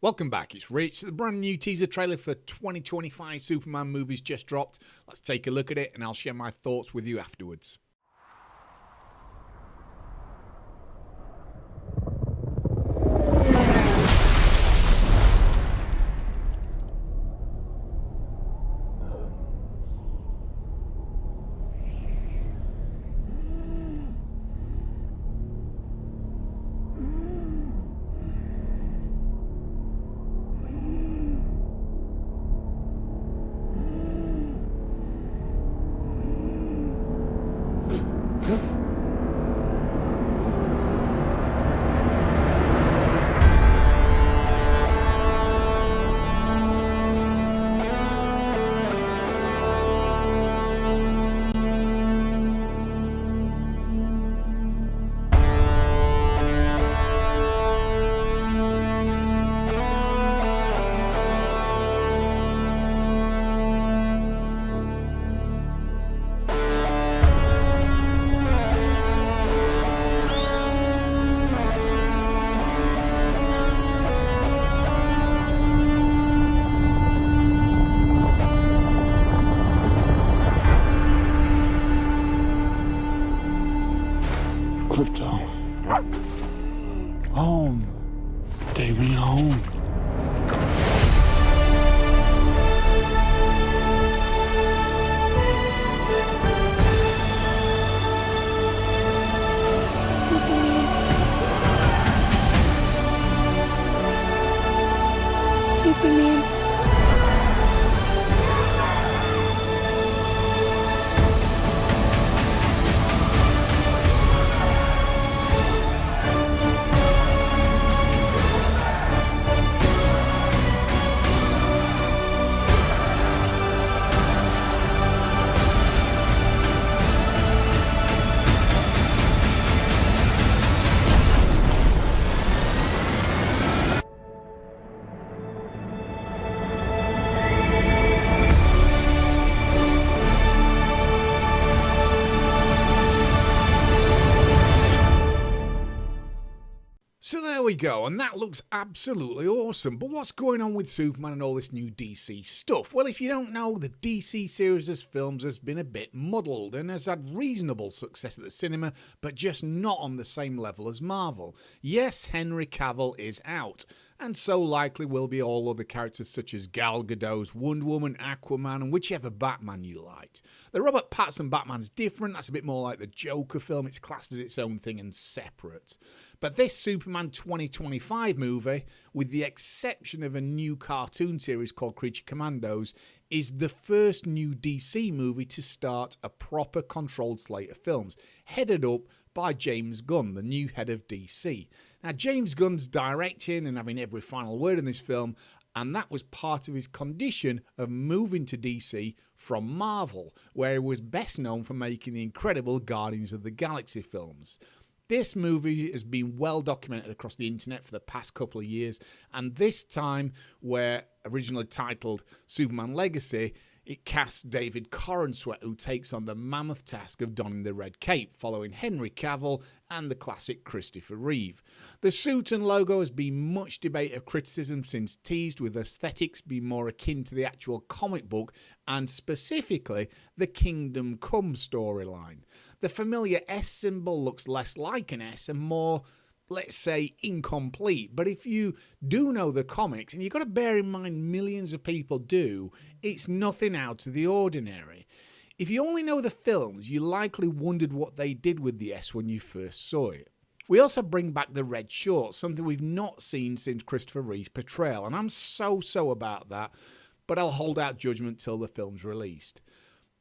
Welcome back, it's Rich. The brand new teaser trailer for 2025 Superman movies just dropped. Let's take a look at it and I'll share my thoughts with you afterwards. Crypto. Home. Take me home. Superman. So there we go, and that looks absolutely awesome. But what's going on with Superman and all this new DC stuff? Well, if you don't know, the DC series of films has been a bit muddled and has had reasonable success at the cinema, but just not on the same level as Marvel. Yes, Henry Cavill is out, and so likely will be all other characters such as Gal Gadot's Wonder Woman, Aquaman, and whichever Batman you liked. The Robert Pattinson Batman's different, that's a bit more like the Joker film, it's classed as its own thing and separate. But this Superman 2025 movie, with the exception of a new cartoon series called Creature Commandos, is the first new DC movie to start a proper controlled slate of films, headed up by James Gunn, the new head of DC. Now, James Gunn's directing and having every final word in this film, and that was part of his condition of moving to DC from Marvel, where he was best known for making the incredible Guardians of the Galaxy films. This movie has been well documented across the internet for the past couple of years, and this time, where originally titled Superman Legacy, it casts David Corenswet, who takes on the mammoth task of donning the red cape, following Henry Cavill and the classic Christopher Reeve. The suit and logo has been much debate of criticism since teased, with aesthetics being more akin to the actual comic book and specifically the Kingdom Come storyline. The familiar S symbol looks less like an S and more, let's say, incomplete. But if you do know the comics, and you've got to bear in mind millions of people do, it's nothing out of the ordinary. If you only know the films, you likely wondered what they did with the S when you first saw it. We also bring back the red shorts, something we've not seen since Christopher Reeve's portrayal, and I'm so about that, but I'll hold out judgment till the film's released.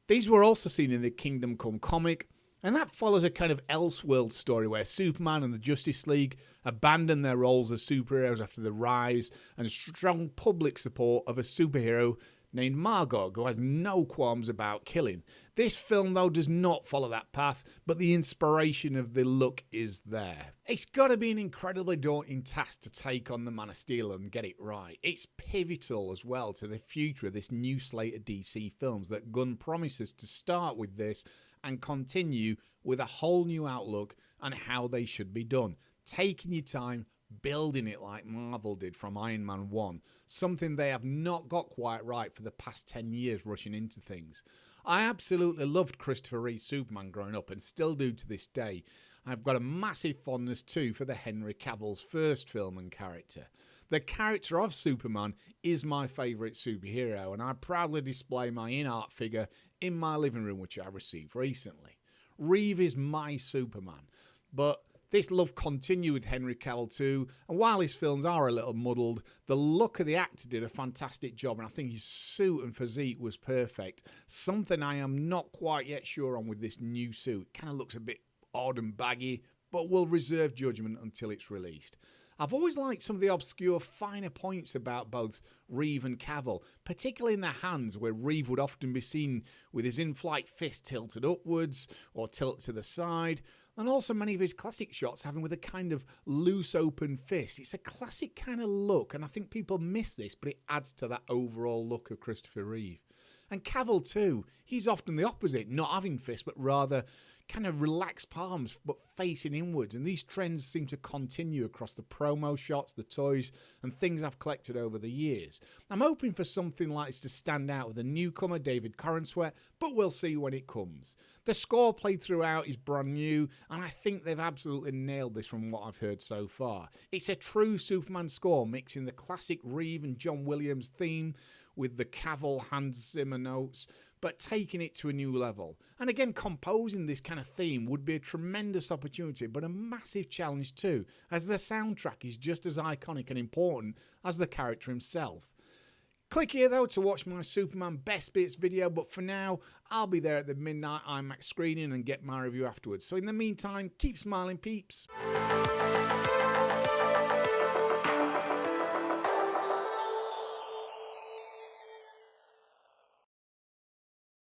These were also seen in the Kingdom Come comic, and that follows a kind of Elseworld story where Superman and the Justice League abandon their roles as superheroes after the rise and strong public support of a superhero named Margot, who has no qualms about killing. This film, though, does not follow that path, but the inspiration of the look is there. It's got to be an incredibly daunting task to take on the Man of Steel and get it right. It's pivotal as well to the future of this new slate of DC films that Gunn promises to start with this and continue with a whole new outlook on how they should be done. Taking your time, building it like Marvel did from Iron Man 1, something they have not got quite right for the past 10 years rushing into things. I absolutely loved Christopher Reeve's Superman growing up and still do to this day. I've got a massive fondness too for the Henry Cavill's first film and character. The character of Superman is my favourite superhero, and I proudly display my in-art figure in my living room, which I received recently. Reeve is my Superman, but this love continued with Henry Cavill too, and while his films are a little muddled, the look of the actor did a fantastic job, and I think his suit and physique was perfect. Something I am not quite yet sure on with this new suit. It kind of looks a bit odd and baggy, but we'll reserve judgment until it's released. I've always liked some of the obscure finer points about both Reeve and Cavill, particularly in their hands, where Reeve would often be seen with his in-flight fist tilted upwards or tilt to the side, and also many of his classic shots having with a kind of loose open fist. It's a classic kind of look, and I think people miss this, but it adds to that overall look of Christopher Reeve. And Cavill too, he's often the opposite, not having fists, but rather kind of relaxed palms, but facing inwards. And these trends seem to continue across the promo shots, the toys, and things I've collected over the years. I'm hoping for something like this to stand out with a newcomer, David Corenswet, but we'll see when it comes. The score played throughout is brand new, and I think they've absolutely nailed this from what I've heard so far. It's a true Superman score, mixing the classic Reeve and John Williams theme with the Cavill Hans Zimmer notes, but taking it to a new level. And again, composing this kind of theme would be a tremendous opportunity, but a massive challenge too, as the soundtrack is just as iconic and important as the character himself. Click here though to watch my Superman Best Bits video, but for now, I'll be there at the midnight IMAX screening and get my review afterwards. So in the meantime, keep smiling, peeps.